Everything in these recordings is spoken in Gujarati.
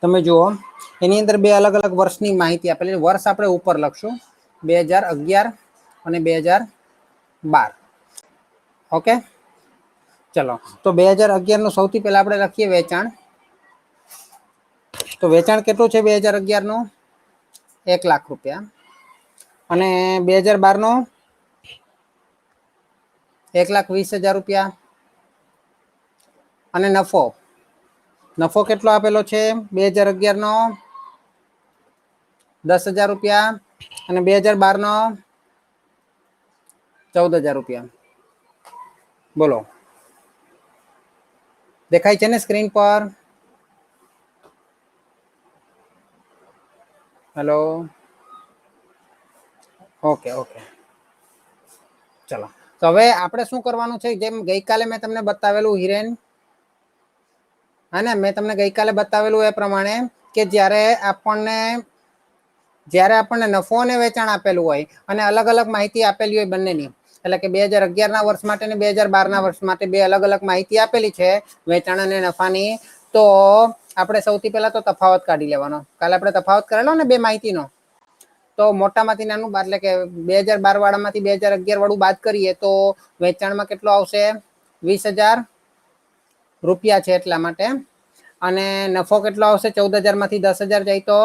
તમે જુઓ એની અંદર બે અલગ અલગ વર્ષની માહિતી આપેલી. વર્ષ આપણે ઉપર લખશું 2011 અને 2012. ઓકે, ચલો તો 2011 નું સૌથી પહેલા આપણે લખીએ વેચાણ. તો વેચાણ કેટલું છે 2011 નું? 1 લાખ રૂપિયા. અને 2012 નો 1,20,000 રૂપિયા. અને નફો કેટલો આપેલો છે 2011 નો? 10,000 રૂપિયા. અને 2012 નો 14,000 રૂપિયા. બોલો, દેખાય છે ને સ્ક્રીન પર? હેલો, ઓકે ઓકે, ચલો તો હવે આપણે શું કરવાનું છે, જેમ ગઈકાલે મેં તમને બતાવેલું હિરેન, હા ને, મેં તમને ગઈકાલે બતાવેલું એ પ્રમાણે કે જ્યારે આપણને નફો અને વેચાણ આપેલું હોય અને અલગ અલગ માહિતી આપેલી હોય બંનેની, એટલે કે 2011 ના વર્ષ માટે અને 2012 ના વર્ષ માટે બે અલગ અલગ માહિતી આપેલી છે વેચાણ અને નફાની, તો આપણે સૌથી પહેલા તો તફાવત કાઢી લેવાનો. કાલે આપણે તફાવત કરેલો ને બે માહિતીનો, તો મોટામાંથી નાનું બાદ, એટલે કે 2012 વાળામાંથી 2011 વાળું બાદ કરીએ તો વેચાણમાં કેટલો આવશે? 20,000 રૂપિયા છે એટલા માટે. અને નફો કેટલો આવશે? 14,000 માંથી 10,000 જાય તો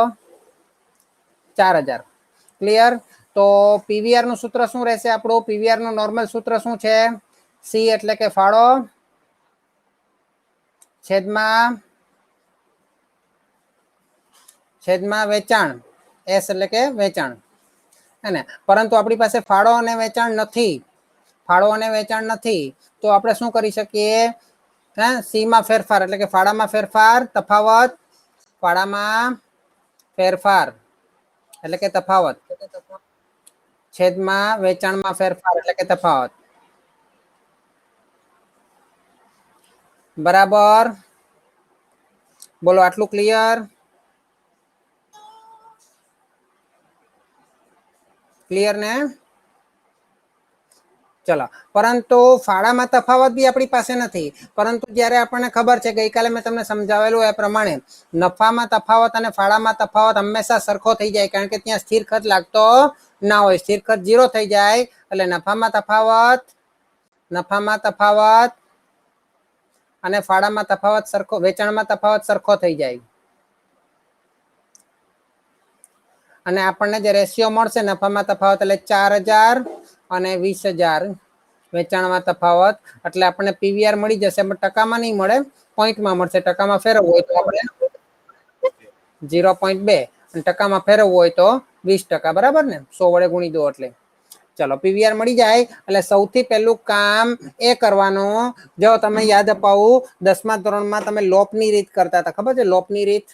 4,000. ક્લિયર? તો પીવીઆર નું સૂત્ર શું રહેશે આપણું? પીવીઆર નું નોર્મલ સૂત્ર શું છે? સી એટલે કે ફાળો છેદમાં વેચાણ, એસ એટલે કે વેચાણ, હે ને. પરંતુ આપણી પાસે ફાળો અને વેચાણ નથી, તો આપણે શું કરી શકીએ? સી માં ફેરફાર એટલે કે ફાળામાં ફેરફાર, તફાવત, ફાળામાં ફેરફાર એટલે કે તફાવત, છેદમાં વેચાણમાં ફેરફાર એટલે કે તફાવત. બરાબર, બોલો આટલું ક્લિયર? ક્લિયર ને? ચલો, પરંતુ ફાળામાં તફાવત બી આપણી પાસે નથી. પરંતુ જયારે આપણને ખબર છે, ગઈકાલે મેં તમને સમજાવેલું એ પ્રમાણે નફામાં તફાવત અને ફાળામાં તફાવત હંમેશા સરખો થઈ જાય, કારણ કે ત્યાં સ્થિર ખર્ચ લાગતો ના હોય. સ્થિર ખર્ચ 0 થઈ જાય એટલે નફામાં તફાવત અને ફાળામાં તફાવત સરખો, વેચાણમાં તફાવત સરખો થઈ જાય. અને આપણને જે રેશિયો મળશે નફામાં તફાવત એટલે 4,000 અને 20,000 વેચાણમાં તફાવત, એટલે આપણને પીવીઆર મળી જશે. પણ ટકામાં નહીં મળે, પોઈન્ટમાં મળશે. ટકામાં ફેરવવું હોય તો આપણે 0.2 અને ટકામાં ફેરવવું હોય તો 20%. બરાબર ને? 100 વડે ગુણી દો એટલે. ચલો, પીવીઆર મળી જાય એટલે સૌથી પહેલું કામ એ કરવાનું, જો તમે યાદ અપાવું, 10મા ધોરણમાં તમે લોપની રીત કરતા હતા, ખબર છે? લોપની રીત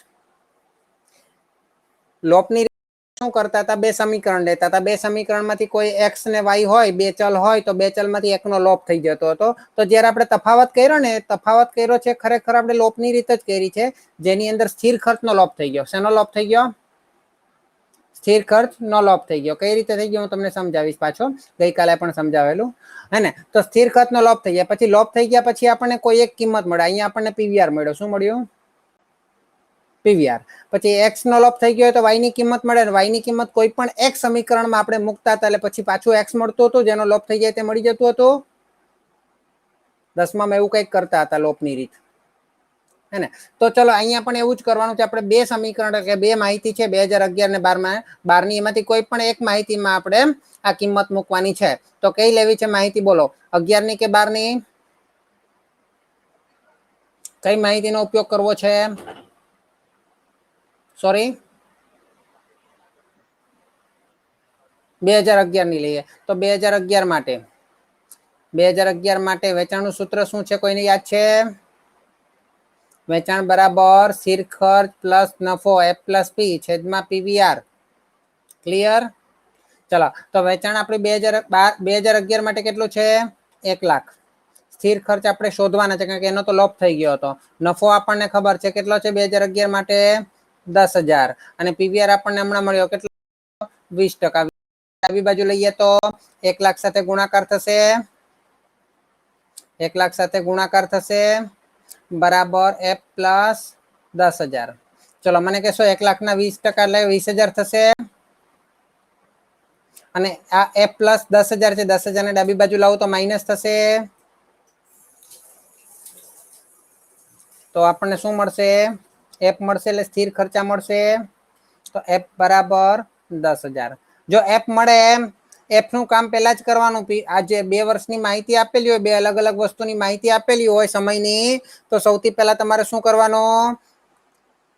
શું કરતા હતા? બે સમીકરણ લેતા હતા. બે સમીકરણમાંથી કોઈ એક્સ ને વાય હોય, બે ચલ હોય, તો બે ચલમાંથી એકનો લોપ થઈ જતો હતો. તો જયારે આપણે તફાવત કર્યો ને, તફાવત કર્યો છે ખરેખર આપણે લોપની રીત જ કરી છે, જેની અંદર સ્થિર ખર્ચનો લોપ થઈ ગયો. શેનો લોપ થઈ ગયો? સ્થિર ખર્ચ નો લોપ થઈ ગયો. કઈ રીતે થઈ ગયો હું તમને સમજાવીશ પાછો, ગઈકાલે પણ સમજાવેલું, હે ને. તો સ્થિર ખર્ચ નો લોપ થઈ ગયા પછી, લોપ થઈ ગયા પછી આપણને કોઈ એક કિંમત મળે. અહીંયા આપણને પીવીઆર મળ્યો. શું મળ્યું? પીવીઆર. પછી એક્સ નો લોપ થઈ ગયો તો વાય ની કિંમત મળે. વાય ની કિંમત કોઈ પણ એક સમીકરણમાં આપણે મૂકતા હતા એટલે પછી પાછું એક્સ મળતું હતું, જેનો લોપ થઈ જાય તે મળી જતું હતું. 10માં એવું કંઈક કરતા હતા લોપની રીત, હે ને. તો ચલો, અહીંયા પણ એવું જ કરવાનું છે. આપણે બે સમીકરણ એટલે બે માહિતી છે 2011 ને 12 ની, એમાંથી કોઈ પણ એક માહિતીમાં આપણે આ કિંમત મૂકવાની છે. તો કઈ લેવી છે માહિતી? બોલો, 11 ની કે 12 ની? કઈ માહિતીનો ઉપયોગ કરવો છે? સોરી, 2011 ની લઈએ. તો 2011 માટે વેચાણનું સૂત્ર શું છે? કોઈને યાદ છે? વેચાણ બરાબર સ્થિર ખર્ચ પ્લસ નફો, એફ પ્લસ પી છેદમાં પીવીઆર. ક્લિયર? ચલો, તો વેચાણ આપણે 2011 માટે કેટલું છે? 1 લાખ. સ્થિર ખર્ચ આપણે શોધવાના છે, કારણ કે એનો તો લોપ થઈ ગયો હતો. નફો આપણને ખબર છે કેટલો છે 2011 માટે? 10,000. અને પીવીઆર આપણને હમણાં મળ્યો કેટલો? 20%. ડાબી બાજુ લઈએ તો 1 લાખ સાથે ગુણાકાર થશે. 1 લાખ સાથે ગુણાકાર થશે બરાબર એફ પ્લસ 10,000. ચલો મને કહેશો 1 લાખના 20% એટલે 20,000 થશે અને આ f પ્લસ 10,000 છે 10,000 ને ડાબી બાજુ લાવો તો માઇનસ થશે તો આપણને શું મળશે f મળશે એટલે સ્થિર ખર્ચા મળશે તો f બરાબર 10,000 જો f મળે f નું કામ પહેલા જ કરવાનું આ જે 2 વર્ષની માહિતી આપેલી હોય બે અલગ અલગ વસ્તુની માહિતી આપેલી હોય સમયની તો સૌથી પહેલા તમારે શું કરવાનું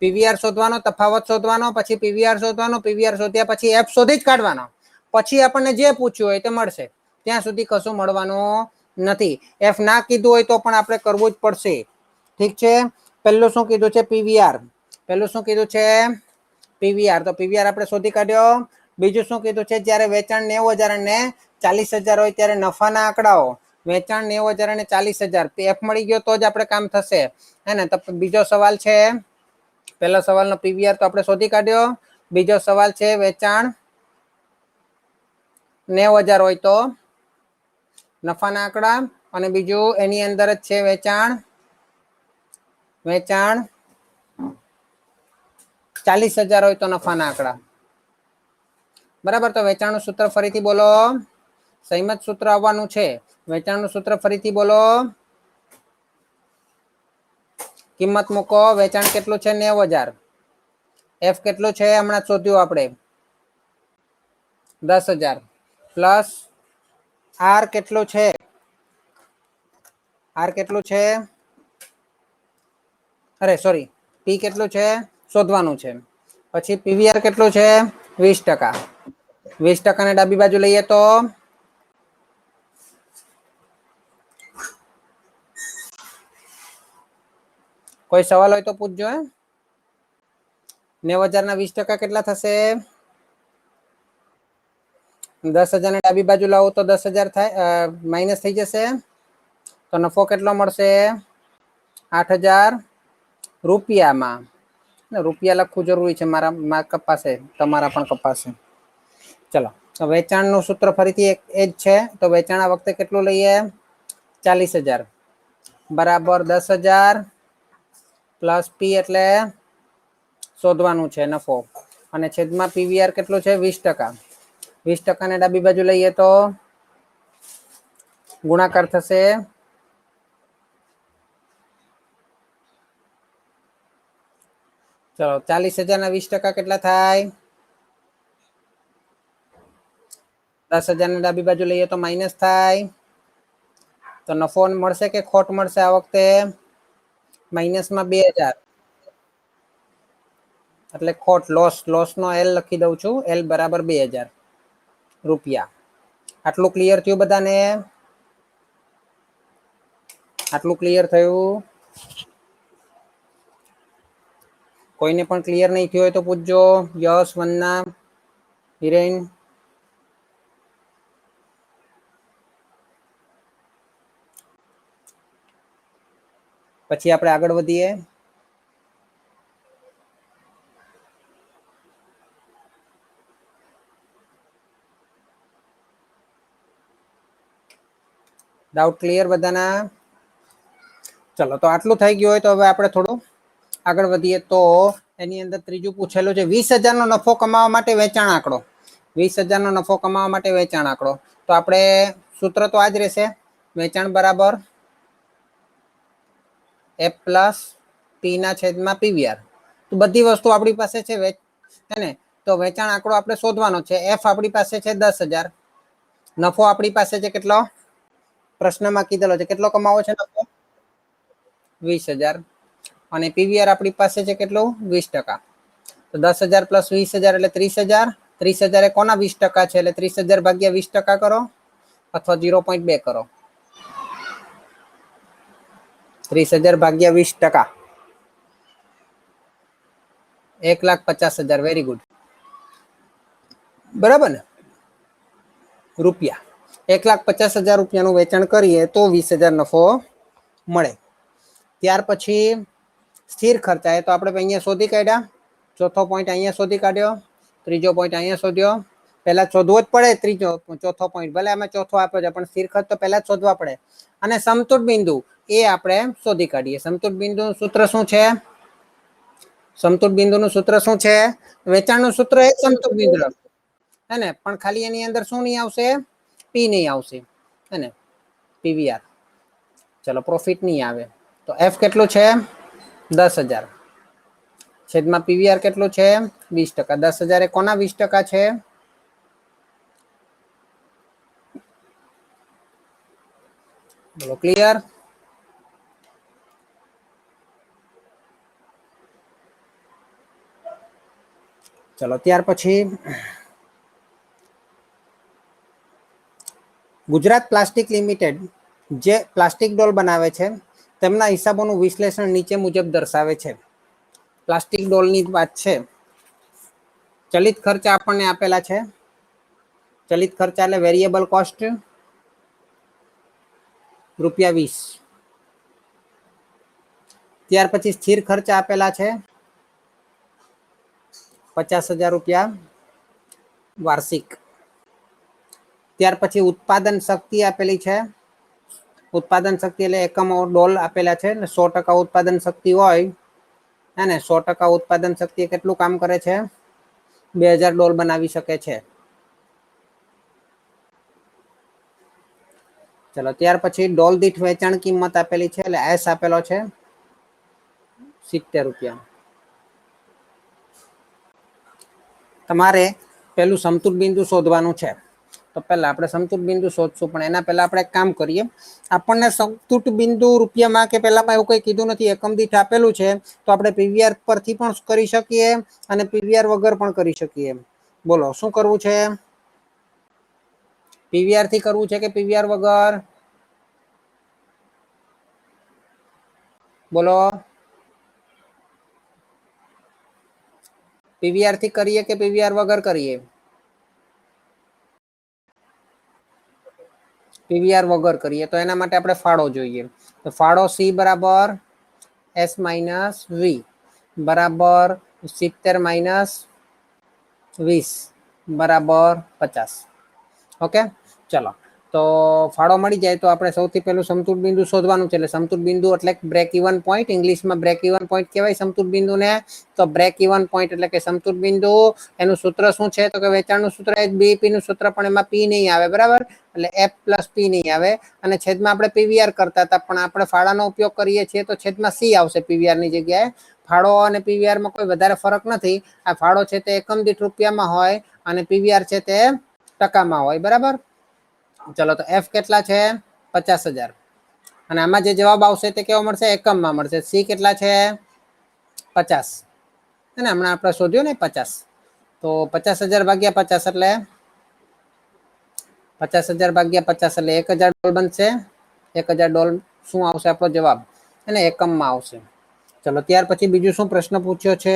પીવીઆર શોધવાનો તફાવત શોધવાનો પછી પીવીઆર શોધવાનો પીવીઆર શોધ્યા પછી f શોધી જ કાઢવાનો પછી આપણને જે પૂછ્યું હોય તે મળશે ત્યાં સુધી કશું મળવાનું નથી f ના કીધું હોય તો પણ આપણે કરવું જ પડશે ઠીક છે પહેલું શું કીધું છે પીવીઆર પહેલું શું કીધું છે પીવીઆર તો પીવીઆર આપણે શોધી કાઢ્યો બીજું શું કીધું છે જ્યારે વેચાણ 90,000 અને 40,000 હોય ત્યારે નફાના આંકડાઓ વેચાણ 90,000 અને 40,000 f મળી ગયો તો જ આપણે કામ થશે હે ને તો બીજો સવાલ છે પહેલા સવાલનો પીવીઆર તો આપણે શોધી કાઢ્યો બીજો સવાલ છે વેચાણ 90,000 હોય તો નફાના આંકડા અને બીજું એની અંદર જ છે વેચાણ 40,000 હોય તો નફાના આંકડા બરાબર તો વેચાણનું સૂત્ર ફરીથી બોલો સંમત સૂત્ર આવવાનું છે વેચાણનું સૂત્ર ફરીથી બોલો કિંમત મૂકો વેચાણ કેટલું છે 90,000 f કેટલું છે હમણાં શોધ્યું આપણે 10,000 પ્લસ r કેટલું છે r કેટલું છે અરે સોરી p કેટલું છે શોધવાનું છે પછી પીવીઆર કેટલું છે 20% 20% ને ડાબી બાજુ લઈએ તો કોઈ સવાલ હોય તો પૂછજો 90,000 ના 20% કેટલા થશે 10,000 ને ડાબી બાજુ લાવો તો 10,000 થાય માઇનસ થઈ જશે તો નફો કેટલો મળશે 8,000 રૂપિયામાં રૂપિયા લખવું જરૂરી છે મારા કપાશે તમારા પણ કપાશે ચલો તો વેચાણનું સૂત્ર ફરીથી એ જ છે તો વેચાણ આ વખતે કેટલું લઈએ 40,000 બરાબર 10,000 પ્લસ પી એટલે શોધવાનું છે નફો અને છેદમાં પીવીઆર કેટલું છે 20% 20% ને ડાબી બાજુ લઈએ તો ગુણાકાર થશે ચલો 40,000 ના 20% કેટલા થાય 10,000 ને ડાબી બાજુ લઈએ તો માઇનસ થાય તો નફો મળશે કે ખોટ મળશે આ વખતે માઇનસમાં 2,000 એટલે ખોટ લોસ નો એલ લખી દઉં છું એલ બરાબર 2,000 રૂપિયા આટલું ક્લિયર થયું બધાને આટલું ક્લિયર થયું કોઈને પણ ક્લિયર નહીં થયું હોય તો પૂછજો યશ વંદના હિરેન પછી આપણે આગળ વધીએ ડાઉટ ક્લિયર બધાના ચલો તો આટલું થઈ ગયું હોય તો હવે આપણે થોડું આગળ વધીએ તો એની અંદર ત્રીજું પૂછેલું છે 20,000 નો નફો કમાવા માટે વેચાણ આંકડો 20,000 નો નફો કમાવા માટે વેચાણ આંકડો તો આપણે સૂત્ર તો આ જ રહેશે વેચાણ બરાબર f પ્લસ પી ના છેદમાં પીવીઆર તો બધી વસ્તુ આપણી પાસે છે હે ને તો વેચાણ આંકડો આપણે શોધવાનો છે f આપણી પાસે છે 10,000 નફો આપણી પાસે છે કેટલો પ્રશ્નમાં કીધેલો છે કેટલો કમાવો છે નફો 20,000 અને પીવીઆર આપણી પાસે છે કેટલું 20% તો 10,000 પ્લસ 20,000 એટલે 30,000 30,000 એ કોના 20% છે એટલે 30,000 ભાગ્યા 20% કરો અથવા 0.2 કરો 30,000 ભાગ્યા 20% 1,50,000 વેરી ગુડ બરાબર ને રૂપિયા 1,50,000 રૂપિયાનું વેચાણ કરીએ તો 20,000 નફો મળે ત્યાર પછી સ્થિર ખર્ચા એ તો આપણે અહીંયા શોધી કાઢ્યા ચોથો પોઈન્ટ અહીંયા શોધી કાઢ્યો ત્રીજો પોઈન્ટ અહીંયા શોધ્યો પહેલા શોધવો જ પડે ચોથો પોઈન્ટ ભલે આમાં ચોથો આપ્યો છે પણ સ્થિર ખર્ચ તો પહેલા જ શોધવા પડે અને સમતુટ બિંદુ એ આપણે શોધી કાઢીએ સમતુટ બિંદુનું સૂત્ર શું છે સમતુલ બિંદુનું સૂત્ર શું છે? વેચાણનું સૂત્ર એ સમતુલ બિંદુ હે ને, પણ ખાલી એની અંદર શું નહીં આવશે? પી નહીં આવશે હે ને, પીવીઆર. ચલો પ્રોફિટ નહીં આવે તો એફ કેટલું છે? 10,000 છેદમાં પીવીઆર કેટલું છે? 20%. 10,000 એ કોના 20% છે? બોલો ક્લિયર? ચલો ત્યાર પછી ગુજરાત પ્લાસ્ટિક લિમિટેડ જે પ્લાસ્ટિક ડોલ બનાવે છે તેમના હિસાબોનું વિશ્લેષણ નીચે મુજબ દર્શાવે છે. પ્લાસ્ટિક ડોલની વાત છે. ચલિત ખર્ચ આપણને આપેલા છે. ચલિત ખર્ચ એટલે વેરિયેબલ કોસ્ટ ₹20. ત્યાર પછી સ્થિર ખર્ચ આપેલા છે ₹50,000 વાર્ષિક. ત્યાર પછી ઉત્પાદન શક્તિ આપેલી છે. ઉત્પાદન શક્તિ એટલે એકમો ડોલ આપેલા છે. 100% ઉત્પાદન શક્તિ હોય અને 100% ઉત્પાદન શક્તિ કેટલું કામ કરે છે? 2000 ડોલ બનાવી શકે છે. ચલો ત્યાર પછી ડોલ દીઠ વેચાણ કિંમત આપેલી છે એટલે એસ આપેલો છે ₹70. તમારે પેલું સમતુલ બિંદુ શોધવાનું છે. તો પહેલા આપણે સમતુલ બિંદુ શોધશું, પણ એના પહેલા આપણે એક કામ કરીએ. આપણને સમતુલ બિંદુ રૂપિયામાં કે પહેલામાં એવું કંઈ કીધું નથી, એકમ દીઠ આપેલું છે. તો આપણે પીવીઆર પરથી પણ કરી શકીએ અને પીવીઆર વગર પણ કરી શકીએ. બોલો શું કરવું છે? પીવીઆર થી કરવું છે કે પીવીઆર વગર? બોલો. પીવીઆર થી કરીએ કે પીવીઆર વગર કરીએ? પીવીઆર વગર કરીએ તો એના માટે આપણે ફાળો જોઈએ. તો ફાળો સી બરાબર એસ માઇનસ વી બરાબર 70 માઇનસ 20 બરાબર 50. ઓકે ચલો. તો ફાળો મળી જાય તો આપણે સૌથી પહેલું સમતુલ બિંદુ શોધવાનું છે. એટલે સમતુલ બિંદુ એટલે બ્રેક ઇવન પોઈન્ટ, ઇંગ્લિશમાં બ્રેક ઇવન પોઈન્ટ કહેવાય સમતુલ બિંદુને. તો બ્રેક ઇવન પોઈન્ટ એટલે કે સમતુલ બિંદુ, એનું સૂત્ર શું છે? તો કે વેચાણનું સૂત્ર એ બીઈપી નું સૂત્ર, પણ એમાં પી નહીં આવે, બરાબર? એટલે એફ પ્લસ પી નહીં આવે. અને છેદમાં આપણે પીવીઆર કરતા હતા, પણ આપણે ફાળાનો ઉપયોગ કરીએ છીએ તો છેદમાં સી આવશે પીવીઆર ની જગ્યાએ. ફાળો અને પીવીઆર માં કોઈ વધારે ફરક નથી. આ ફાળો છે તે એકમ દીઠ રૂપિયામાં હોય અને પીવીઆર છે તે ટકામાં હોય, બરાબર? ચલો તો એફ કેટલા છે? 50,000. અને આમાં જે જવાબ આવશે તે કેવો મળશે? એકમમાં મળશે. સી કેટલા છે? 50. અને હમણાં આપણે શોધ્યો ને 50. તો 50,000 ભાગ્યા 50 એટલે 50,000 ભાગ્યા 50 એટલે 1,000 ડોલ બનશે. 1,000 ડોલ શું આવશે આપણો જવાબ? અને એકમમાં આવશે. ચલો ત્યાર પછી બીજું શું પ્રશ્ન પૂછ્યો છે?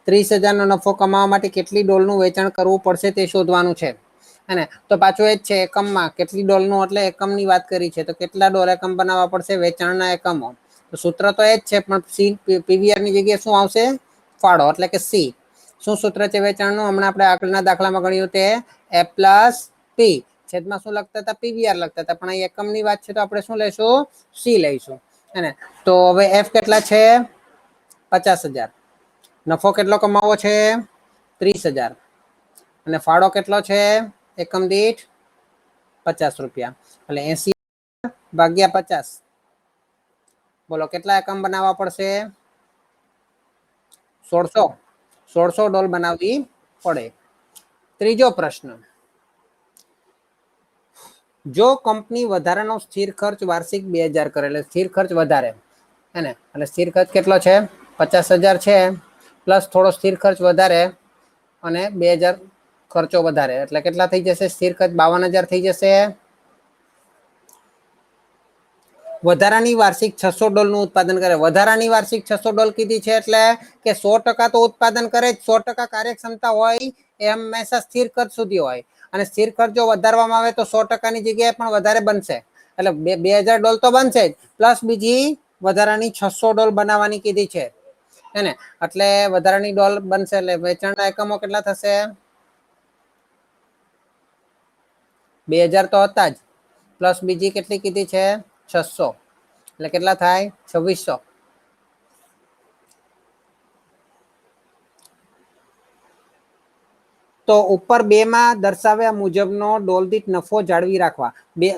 30,000 નો નફો કમાવા માટે કેટલી ડોલનું વેચાણ કરવું પડશે તે શોધવાનું છે. અને તો પાછું એ જ છે, એકમમાં કેટલી ડોલનું, એટલે એકમની વાત કરી છે. તો કેટલા ડોલ એકમ બનાવવા પડશે? વેચાણના એકમો. તો સૂત્ર તો એ જ છે, પણ સી પીવીઆર ની જગ્યાએ શું આવશે? ફાળો એટલે કે સી. શું સૂત્ર છે વેચાણનું? હમણાં આપણે આગળના દાખલામાં ગણ્યું તે એ પ્લસ પી. છેદમાં શું લખતા હતા? પીવીઆર લખતા હતા, પણ અહીં એકમની વાત છે તો આપણે શું લઈશું? સી લઈશું. હે તો હવે એફ કેટલા છે? 50,000. નફો કેટલો કમાવો છે? 30,000. અને ફાળો કેટલો છે? એકમ દીઠ ₹50. એટલે 80 ભાગ્યા 50. બોલો કેટલા એકમ બનાવવા પડશે? 1600 ડોલ બનાવવી પડે. ત્રીજો પ્રશ્ન. જો કંપની વધારાનો સ્થિર ખર્ચ વાર્ષિક 2,000 કરે, એટલે સ્થિર ખર્ચ વધારે હે ને, એટલે સ્થિર ખર્ચ કેટલો છે? 50,000 છે, પ્લસ થોડો સ્થિર ખર્ચ વધારે અને 2,000 ખર્ચો વધારે, એટલે કેટલા થઈ જશે? સ્થિર ખર્ચ 52,000 થઈ જશે. વધારાની વાર્ષિક 600 ડોલ નું ઉત્પાદન કરે. વધારાની વાર્ષિક 600 ડોલ કીધી છે એટલે કે 100% તો ઉત્પાદન કરે જ, 100% કાર્યક્ષમતા હોય એ હંમેશા સ્થિર ખર્ચ સુધી હોય. અને સ્થિર ખર્ચ જો વધારવામાં આવે તો 100% ની જગ્યાએ પણ વધારે બનશે. એટલે 2,000 ડોલ તો બનશે જ, પ્લસ બીજી વધારાની 600 ડોલ બનાવવાની કીધી છે. હે ને, એટલે વધારાની ડોલ બનશે એટલે વેચાણના એકમો કેટલા થશે? 2,000 તો હતા જ, પ્લસ બીજી કેટલી કીધી છે? 600. એટલે કેટલા થાય? 2,600. તો ઉપર 2 માં દર્શાવ્યા મુજબનો ડોલ દીઠ નફો જાળવી રાખવા.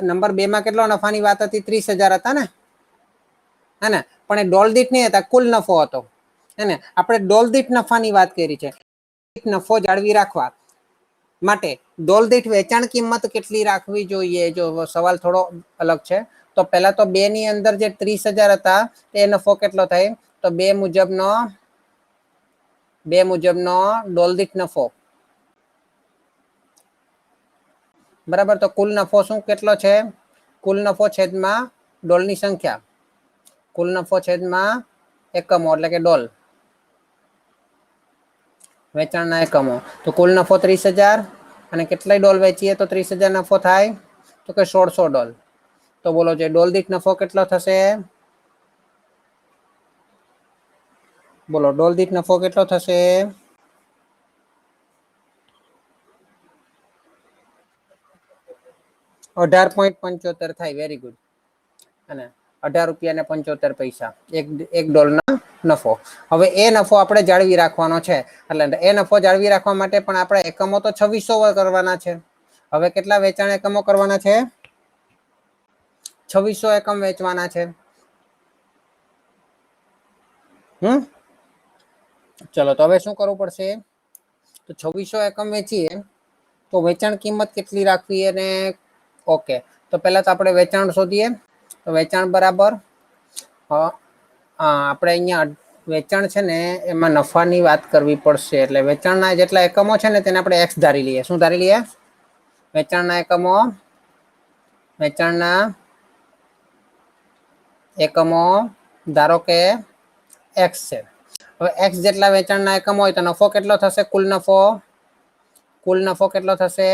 નંબર 2 માં કેટલો નફાની વાત હતી? 30,000 હતા ને, હે ને? પણ એ ડોલ દીઠ નહીં હતા, કુલ નફો હતો, હે ને? આપણે ડોલ દીઠ નફાની વાત કરી છે. નફો જાળવી રાખવા માટે ડોલ દીઠ વેચાણ કિંમત કેટલી રાખવી જોઈએ? જો સવાલ થોડો અલગ છે. તો પહેલા તો 2 ની અંદર જે 30,000 હતા તે નફો કેટલો થાય? તો 2 મુજબનો ડોલ દીઠ નફો, બરાબર. તો કુલ નફો શું કેટલો છે? કુલ નફો છેદમાં ડોલની સંખ્યા, કુલ નફો છેદમાં એકમો એટલે કે ડોલ, વેચાણના એકમો. તો કુલ નફો 30,000 અને કેટલાય ડોલ વેચીએ તો 30,000 નફો થાય? તો કે 1600 ડોલ. તો બોલો જે ડોલ દીઠ નફો કેટલો થશે? બોલો ડોલ દીઠ નફો કેટલો થશે? 18.75 થાય. Very good. અને 18 રૂપિયા ને 75 પૈસા એક ડોલનો નફો. હવે એ નફો આપણે જાળવી રાખવાનો છે. એટલે એ નફો જાળવી રાખવા માટે પણ આપણે એકમો તો 2600 કરવાના છે. હવે કેટલા વેચાણ એકમો કરવાના છે? 2600 એકમ વેચવાના છે. ચલો તો હવે શું કરવું પડશે? તો 2600 એકમ વેચીએ તો વેચાણ કિંમત કેટલી રાખવી? અને ઓકે, તો પહેલા તો આપણે વેચાણ શોધીએ. તો વેચાણ બરાબર આપણે અહીંયા વેચાણ છે ને એમાં નફાની વાત કરવી પડશે. એટલે વેચાણના જેટલા એકમો છે ને તેને આપણે એક્સ ધારી લઈએ. શું ધારી લઈએ? વેચાણના એકમો ધારો કે એક્સ છે. હવે એક્સ જેટલા વેચાણના એકમો હોય તો નફો કેટલો થશે? કુલ નફો કેટલો થશે?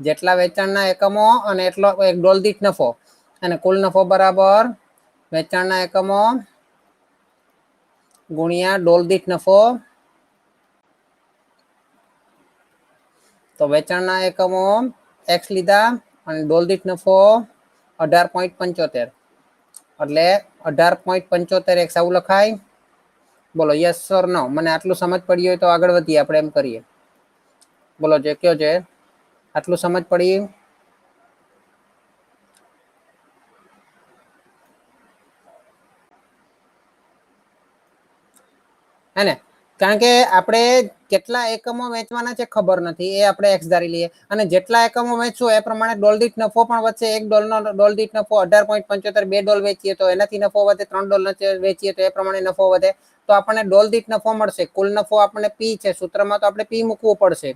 જેટલા વેચાણના એકમો અને એટલો એક ડોલ દીઠ નફો, અને કુલ નફો બરાબર વેચાણના એકમો ગુણ્યા ડોલ દીઠ નફો. તો વેચાણના એકમો એક્સ લીધા અને ડોલ દીઠ નફો 18.75, એટલે 18.75 એક્સ આવું લખાય. બોલો યસ સર નો? મને આટલું સમજ પડી હોય તો આગળ વધીએ, આપણે એમ કરીએ. બોલો જે કયો છે. આટલું સમજ પડી? હે ને? કારણ કે આપણે કેટલા એકમો વેચવાના છે ખબર નથી, એ આપણે એક્સ ધારી લઈએ. અને જેટલા એકમો વેચશું એ પ્રમાણે ડોલ દીઠ નફો પણ વધશે. એક ડોલ દીઠ નફો 18.75, 2 ડોલ વેચીએ તો એનાથી નફો વધે, 3 ડોલ વેચીએ તો એ પ્રમાણે નફો વધે. તો આપણને ડોલ દીઠ નફો મળશે. કુલ નફો આપણે પી છે, સૂત્રમાં તો આપણે પી મૂકવું પડશે,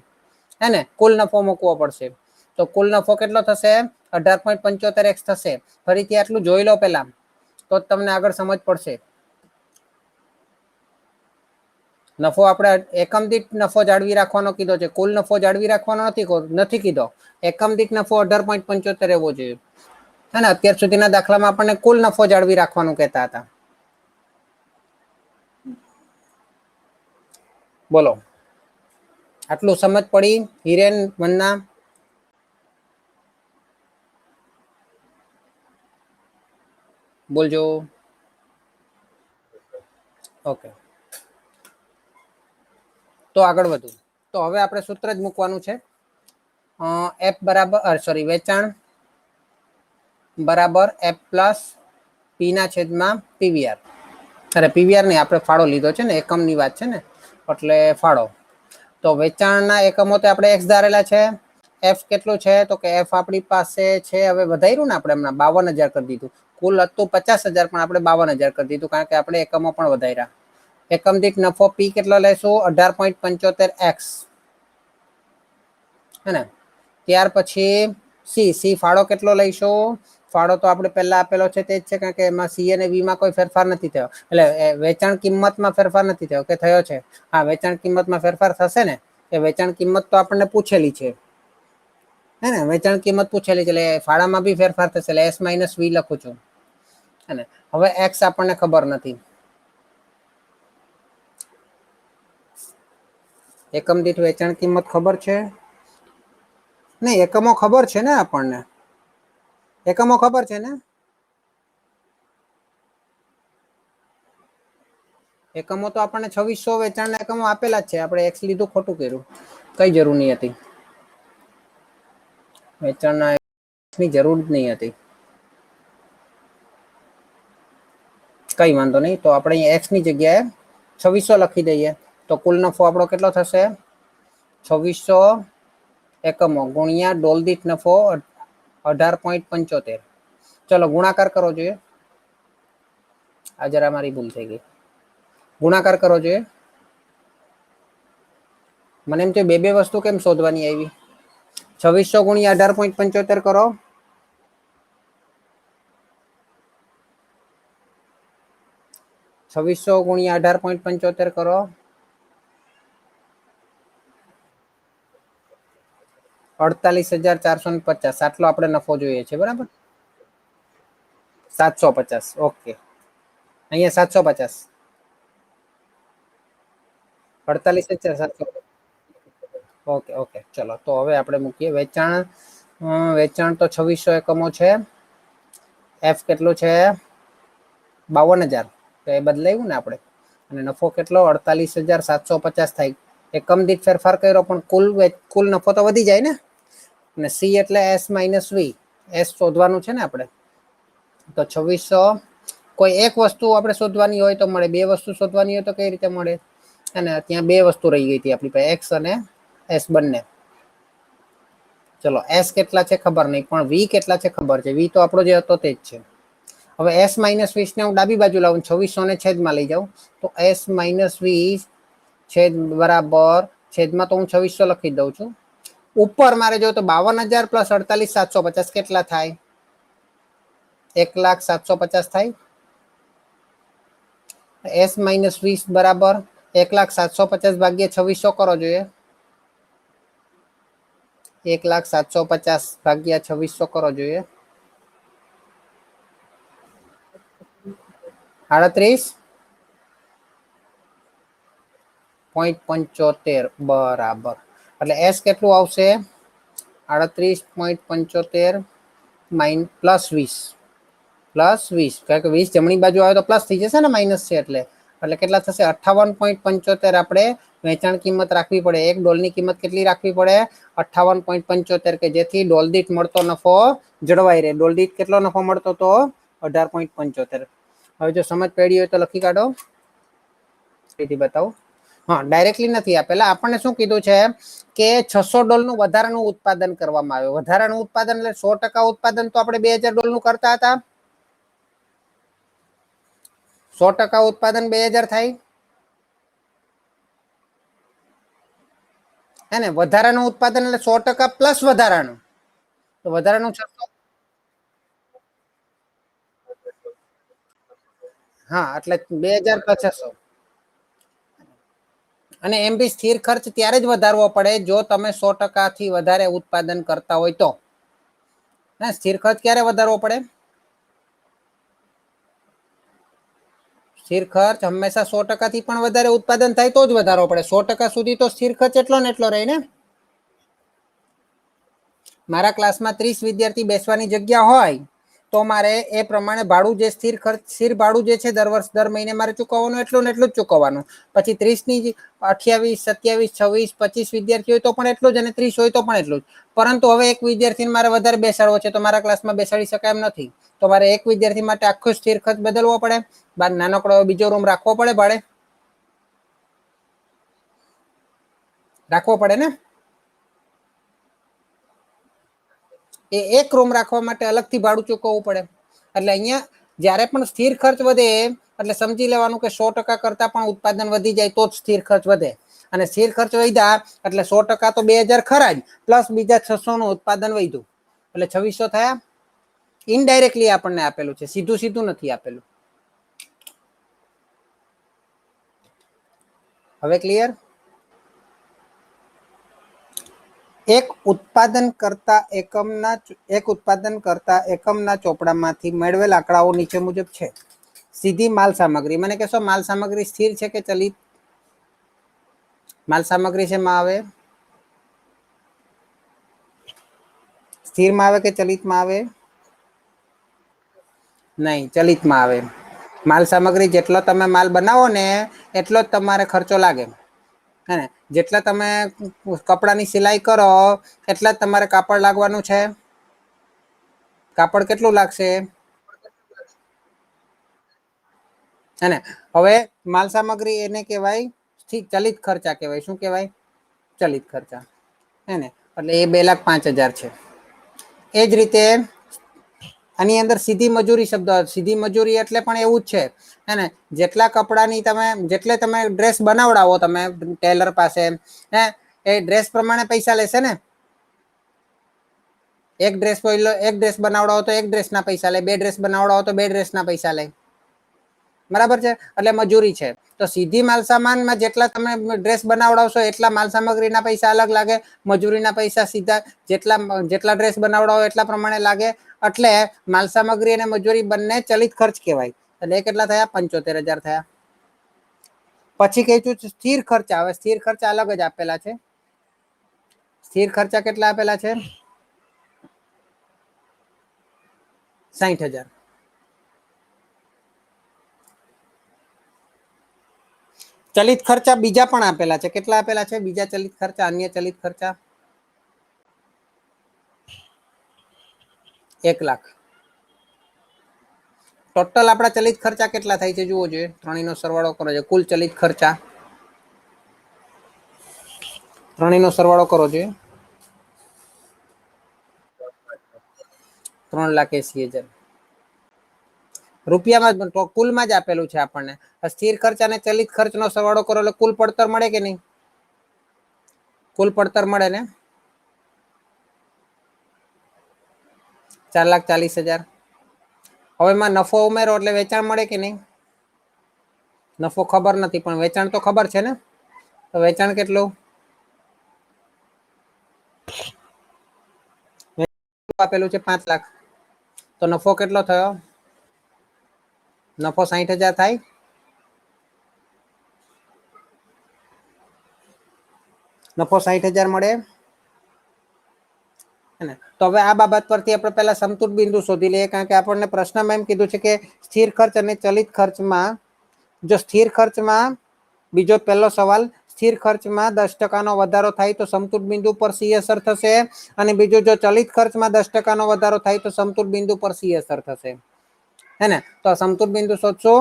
હે ને? કુલ નફો મૂકવો પડશે. તો કુલ નફો કેટલો થશે? 18.75 એક્સ થશે. ફરીથી આટલું જોઈ લો પેલા, તો જ તમને આગળ સમજ પડશે. નફો આપણે એકમ દીઠ નફો જાળવી રાખવાનો કીધો છે, કુલ નફો જાળવી રાખવાનો નથી કીધો. એકમ દીઠ નફો 18.75 રહેવો જોઈએ, હે ને? અત્યાર સુધીના દાખલામાં આપણને કુલ નફો જાળવી રાખવાનું કહેતા હતા. બોલો આટલું સમજ પડી? હિરેન, વંદના, બોલજો. ઓકે, તો આગળ વધુ. તો હવે આપણે સૂત્ર જ મૂકવાનું છે. એફ બરાબર સોરી વેચાણ બરાબર એફ પ્લસ પી ના છેદમાં પીવીઆર. અરે પીવીઆર નહીં, આપણે ફાળો લીધો છે ને, એકમની વાત છે ને, એટલે ફાળો. તો વેચાણના એકમો તો આપણે એક્સ ધારેલા છે. એફ કેટલું છે? તો કે એફ આપણી પાસે છે, હવે વધાર્યું ને આપણે હમણાં 52,000 કરી દીધું. કુલ હતું 50,000 પણ આપણે 52,000 કરી દીધું, કારણ કે આપણે એકમો પણ વધાર્યા. એકમ દીઠ નફો પી કેટલો લેશું? 18.75 એક્સ, હે ને? ત્યાર પછી સી ફાળો કેટલો લઈશું? ફાળો તો આપણે પહેલા આપેલો છે તે જ છે, કારણ કે એમાં સી અને વી માં કોઈ ફેરફાર નથી થયો. એટલે વેચાણ કિંમતમાં ફેરફાર નથી થયો કે થયો છે? હા, વેચાણ કિંમતમાં ફેરફાર થશે ને, કે વેચાણ કિંમત તો આપણને પૂછેલી છે, હે ને? વેચાણ કિંમત પૂછેલી છે એટલે ફાળામાં બી ફેરફાર થશે, એટલે એસ માઇનસ વી લખું છું, હે ને? હવે એક્સ આપણને ખબર નથી. એકમ દીઠ વેચાણ કિંમત ખબર છે? નહીં, એકમો ખબર છે ને આપણને? એકમો ખબર છે ને? એકમો તો આપણને 2600 વેચાણના એકમો આપેલા જ છે. આપણે એક્સ લીધું, ખોટું કર્યું. કઈ જરૂર નહીં હતી? વેચાણના ની જરૂર જ નહીં હતી. કઈ વાંધો નહીં, તો આપણે અહીંયા એક્સ ની જગ્યાએ 2600 લખી દઈએ. તો કુલ નફો આપણો કેટલો થશે? 2600 એકમો ગુણ્યા ડોલ દીઠ નફો 18.75. ચલો ગુણાકાર કરો જોઈએ. આ જરા મારી ભૂલ થઈ ગઈ. ગુણાકાર કરો જોઈએ. મને એમ છે બે બે વસ્તુ કેમ શોધવાની આવી? 2600 ગુણ્યા 18.75 કરો. 2600 ગુણ્યા 18.75 કરો. 48,450. આટલો આપણે નફો જોઈએ છે, બરાબર? 750. ઓકે, અહીંયા 750. 48,750. ઓકે ઓકે, ચલો તો હવે આપણે મૂકીએ વેચાણ. વેચાણ તો 2600 એકમો છે. એફ કેટલું છે? 52,000. તો એ બદલાયું ને આપણે. અને નફો કેટલો? 48,750 થાય. એકમ દીઠ ફેરફાર કર્યો પણ કુલ નફો તો વધી જાય ને. અને સી એટલે એસ માઇનસ વી. એસ શોધવાનું છે ને આપણે. તો 2600 કોઈ એક વસ્તુ આપણે શોધવાની હોય તો મળે, બે વસ્તુ શોધવાની હોય તો કઈ રીતે મળે? અને ત્યાં બે વસ્તુ રહી ગઈ હતી આપણી પાસે, એક્સ અને એસ બંને. ચલો એસ કેટલા છે ખબર નહીં, પણ વી કેટલા છે ખબર છે. વી તો આપણો જે હતો તે જ છે. હવે એસ માઇનસ 20 ને હું ડાબી બાજુ લાવું, 2600 ને છેદમાં લઈ જાઉં, તો એસ માઇનસ 20 છેદ બરાબર છેદમાં તો હું 2600 લખી દઉં છું. ઉપર મારે જો તો 52,000 પ્લસ 48,750 કેટલા થાય? 1,0750 થાય. એસ માઇનસ 20 બરાબર 1,0750 ભાગ્યા 2600 કરો જોઈએ. 1,0750 ભાગ્યા 2600 કરો જોઈએ. 38.75 બરાબર. એટલે એસ કેટલું આવશે? 38.75 પ્લસ 20 પ્લસ 20, કારણ કે 20 જમણી બાજુ આવે તો પ્લસ થઈ જશે ને, માઇનસ છે એટલે. એટલે કેટલા થશે? 58.75 આપણે વેચાણ કિંમત રાખવી પડે. એક ડોલની કિંમત કેટલી રાખવી પડે? 58.75, કે જેથી ડોલ દીઠ મળતો નફો જળવાઈ રહે. ડોલ દીઠ કેટલો નફો મળતો તો? 18.75. હવે જો સમજ પડી હોય તો લખી કાઢો. તેથી બતાવો. હા, ડાયરેક્ટલી નથી આપેલા. આપણને શું કીધું છે કે 600 ડોલનું વધારાનું ઉત્પાદન કરવામાં આવ્યું. વધારાનું ઉત્પાદન એટલે 100% ઉત્પાદન તો આપણે 2000 ડોલનું કરતા હતા. 100% ઉત્પાદન 2000 થાય. હે ને? વધારાનું ઉત્પાદન એટલે 100% પ્લસ વધારાનું. તો વધારાનું 600. હા, એટલે 2000 પ્લસ 600. અને એમ બી સ્થિર ખર્ચ ત્યારે જ વધારવો પડે જો તમે 100% થી વધારે ઉત્પાદન કરતા હોય તો. ના, સ્થિર ખર્ચ ક્યારે વધારવો પડે? સ્થિર ખર્ચ હંમેશા 100% થી પણ વધારે ઉત્પાદન થાય તો જ વધારવો પડે. 100% સુધી તો સ્થિર ખર્ચ એટલો ને એટલો રહે ને. મારા ક્લાસમાં 30 વિદ્યાર્થી બેસવાની જગ્યા હોય તો મારે એ પ્રમાણે ભાડું જે સ્થિર ખર્ચ, સ્થિર ભાડું જે છે દર મહિને મારે ચૂકવવાનું એટલું ને એટલું જ ચૂકવવાનું. પછી 30 ની 28, 27, 26, 25 વિદ્યાર્થી હોય તો પણ એટલું જ, અને 30 હોય તો પણ એટલું જ. પરંતુ હવે એક વિદ્યાર્થીને મારે વધારે બેસાડવો છે તો મારા ક્લાસમાં બેસાડી શકાય એમ નથી. તો મારે એક વિદ્યાર્થી માટે આખો સ્થિર ખર્ચ બદલવો પડે. બાર નાનકડો બીજો રૂમ રાખવો પડે ભાડે. રાખવો પડે ને. એ એક રૂમ રાખવા માટે અલગથી ભાડું ચૂકવવું પડે. એટલે અહીંયા જ્યારે પણ સ્થિર ખર્ચ વધે એટલે સમજી લેવાનું કે 100% કરતા પણ ઉત્પાદન વધી જાય તો જ સ્થિર ખર્ચ વધે. અને સ્થિર ખર્ચ વધ્યા એટલે 100% તો 2000 ખરા જ, પ્લસ બીજા 600 નું ઉત્પાદન વધ્યું એટલે 2600 થયા. ઇનડાયરેક્ટલી આપણને આપેલું છે, સીધું સીધું નથી આપેલું. હવે ક્લિયર? એક ઉત્પાદન કરતા એકમના ચોપડામાંથી મેળવેલ આંકડાઓ નીચે મુજબ છે. સીધી માલ સામગ્રી. મને કહેશો માલ સામગ્રી સ્થિર છે કે ચલિત? માલ સામગ્રી છે માં આવે? સ્થિરમાં આવે કે ચલિતમાં આવે? નહીં, ચલિતમાં આવે. માલ સામગ્રી જેટલો તમે માલ બનાવો ને એટલો જ તમારે ખર્ચો લાગે. હે ને જેટલા તમે કપડાની સિલાઈ કરો એટલા જ તમારે કાપડ લાગવાનું છે. કાપડ કેટલું લાગશે? હે ને હવે માલ સામગ્રી એને કહેવાય ચલિત ખર્ચા કહેવાય. શું કહેવાય? ચલિત ખર્ચા. હે ને એટલે એ 2,05,000 છે. એ જ રીતે આની અંદર સીધી મજૂરી શબ્દ, સીધી મજૂરી એટલે પણ એવું જ છે. હે ને જેટલા કપડાની તમે જેટલે તમે ડ્રેસ બનાવડાવો તમે ટેલર પાસે, હે એ ડ્રેસ પ્રમાણે પૈસા લેશે ને. એક ડ્રેસ બનાવડાવો તો એક ડ્રેસ ના પૈસા લે, બે ડ્રેસ બનાવડાવો તો બે ડ્રેસ ના પૈસા લે. બરાબર છે. એટલે મજૂરી છે. તો સીધી માલસામાનમાં જેટલા તમે ડ્રેસ બનાવડાવશો એટલા માલસામગ્રીના પૈસા અલગ લાગે, મજૂરીના પૈસા સીધા જેટલા ડ્રેસ બનાવડાવો એટલા પ્રમાણે લાગે. એટલે માલસામગ્રી અને મજૂરી બંને ચલિત ખર્ચ કહેવાય. એટલે એ કેટલા થયા? 75,000 થયા. પછી કહીશું સ્થિર ખર્ચા. હવે સ્થિર ખર્ચા અલગ જ આપેલા છે. સ્થિર ખર્ચા કેટલા આપેલા છે? 60,000. ચલિત ખર્ચા બીજા પણ આપેલા છે. કેટલા આપેલા છે બીજા ચલિત ખર્ચા? અન્ય ચલિત ખર્ચા 1,00,000. ટોટલ આપણા ચલિત ખર્ચા કેટલા થાય છે જુઓ જોઈએ. ત્રણેયનો સરવાળો કરો છે. કુલ ચલિત ખર્ચા ત્રણેયનો સરવાળો કરો જોઈએ. 3,80,000 રૂપિયામાં કુલમાં જ આપેલું છે આપણને. સ્થિર ખર્ચ અને ચલિત ખર્ચનો સરવાળો કરો એટલે કુલ પડતર મળે કે નહીં? કુલ પડતર મળે ને? 4,40,000. હવે એમાં નફો ઉમેરો એટલે વેચાણ મળે કે નહીં? નફો ખબર નથી પણ વેચાણ તો ખબર છે ને. તો વેચાણ કેટલું આપેલું છે? 5,00,000. તો નફો કેટલો થયો? નફો 60,000 થાય. નફો 60,000 મળે. તો હવે આ બાબત પરથી આપણે પહેલા સમતૂર બિંદુ શોધી લઈએ. કારણ કે આપણને પ્રશ્નમાં એમ કીધું છે કે સ્થિર ખર્ચ અને ચલિત ખર્ચમાં, જો સ્થિર ખર્ચમાં બીજો પહેલો સવાલ, સ્થિર ખર્ચમાં 10% વધારો થાય તો સમતૂર બિંદુ પર સી અસર થશે. અને બીજું, જો ચલિત ખર્ચમાં 10% વધારો થાય તો સમતૂર બિંદુ પર સી અસર થશે. હે ને તો સમતૂર બિંદુ શોધશું.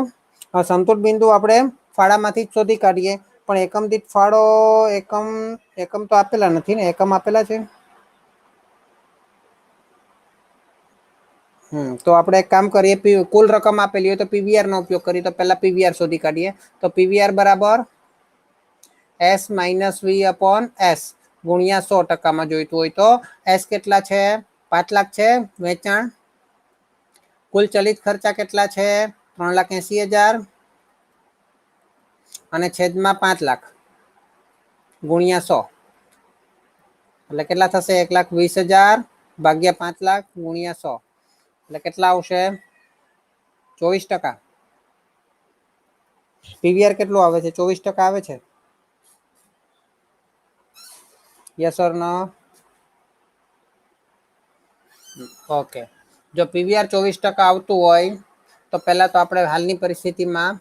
સમતૂર બિંદુ આપણે ફાળામાંથી જ શોધી કાઢીએ. પણ એકમ દીઠ ફાળો, એકમ તો આપેલા નથી ને. એકમ આપેલા છે. તો આપણે એક કામ કરીએ. કુલ રકમ આપેલી હોય તો પીવીઆર નો ઉપયોગ કરીએ. તો પહેલા પીવીઆર શોધી કાઢીએ. તો પીવીઆર બરાબર S - V / S ગુણ્યા 100%. જોઈતું હોય તો S કેટલા છે? 5,00,000 છે વેચાણ. કુલ ચલિત ખર્ચા કેટલા છે? 3,80,000 અને છેદમાં 5,00,000 ગુણ્યા 100 એટલે કેટલા થશે? 1,20,000 ભાગ્યા 5,00,000 ગુણ્યા 100 એટલે કેટલા આવશે? 24%. પીવીઆર કેટલું આવે છે? 24% આવે છે. Yes or no? ઓકે. જો પીવીઆર 24% આવતું હોય તો પહેલા તો આપણે હાલની પરિસ્થિતિમાં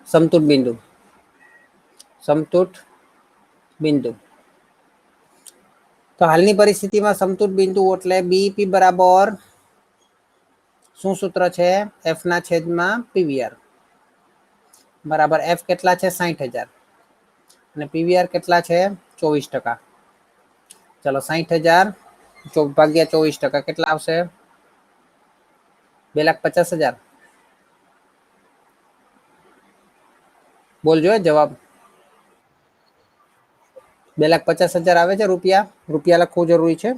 સમતૂર બિંદુ. તો હાલની પરિસ્થિતિમાં સમતૂર બિંદુ એટલે બીઈપી બરાબર શું સૂત્ર છે? F ના છેદમાં પીવીઆર બરાબર F કેટલા છે? 60,000 અને પીવીઆર કેટલા છે? 24%. ચલો 60,000 ભાગ્યા 24% કેટલા આવશે? 2,50,000. બોલજો જવાબ. 2,50,000 આવે છે રૂપિયા. રૂપિયા લખવું જરૂરી છે.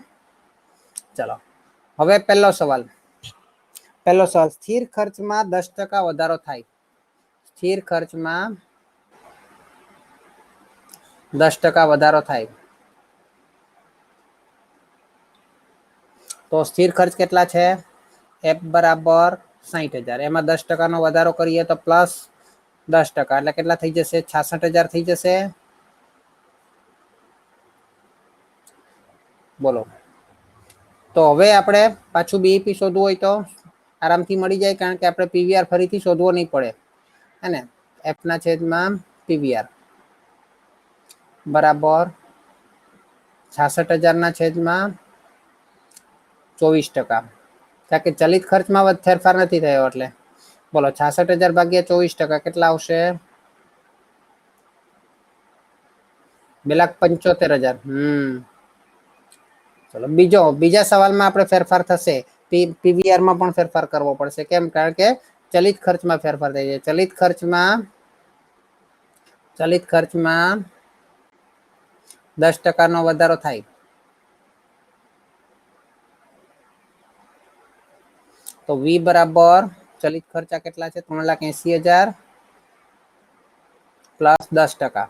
ચલો હવે પહેલો સવાલ. સ્થિર ખર્ચમાં 10% વધારો થાય. સ્થિર ખર્ચમાં 10% વધારો થાય તો સ્થિર ખર્ચ કેટલા છે? F બરાબર 60,000. એમાં 10% વધારો કરીએ તો પ્લસ 10% એટલે કેટલા થઈ જશે? 66,000 થઈ જશે. બોલો. તો હવે આપણે પાછું બીઈપી શોધવું હોય તો આરામથી મળી જાય, કારણ કે આપણે પીવીઆર ફરીથી શોધવો નહીં પડે, હે ને. એફ ના છેદમાં પીવીઆર બરાબર 66,000 ના છેદમાં 24%. કારણ કે ચલિત ખર્ચમાં ફેરફાર નથી થયો, એટલે બોલો 66,000 ભાગ્યા 24% કેટલા આવશે? 2,75,000. ચલો બીજા સવાલમાં આપણે ફેરફાર થશે. પીવીઆર માં પણ ફેરફાર કરવો પડશે. કેમ? કારણ કે ચલિત ખર્ચમાં ફેરફાર થઈ જાય. ચલિત ખર્ચમાં 10% નો વધારો થાય. તો વી બરાબર ચલિત ખર્ચા કેટલા છે? 3,80,000 પ્લસ 10%.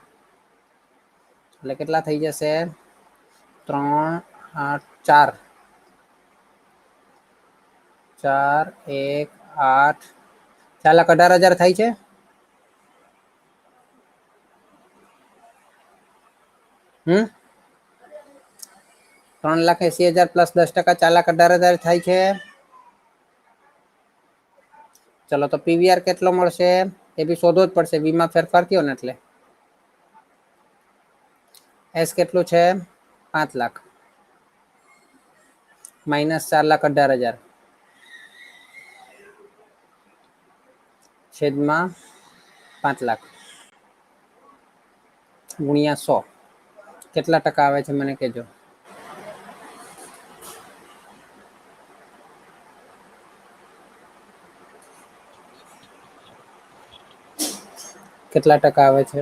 એટલે કેટલા થઈ જશે? 3, 8, 4, 1, 8, 4,18,000 થાય છે. હમ 3,80,000 પ્લસ 10%, 4,18,000 થાય છે. ચલો તો પીવીઆર કેટલો મળશે એ બી શોધવો જ પડશે. વી માં ફેરફાર થયો ને એટલે. એસ કેટલું છે? 5 લાખ માઇનસ 4,18,000 છેદમાં 5 લાખ ગુણ્યા 100. કેટલા ટકા આવે છે મને કહેજો. કેટલા ટકા આવે છે?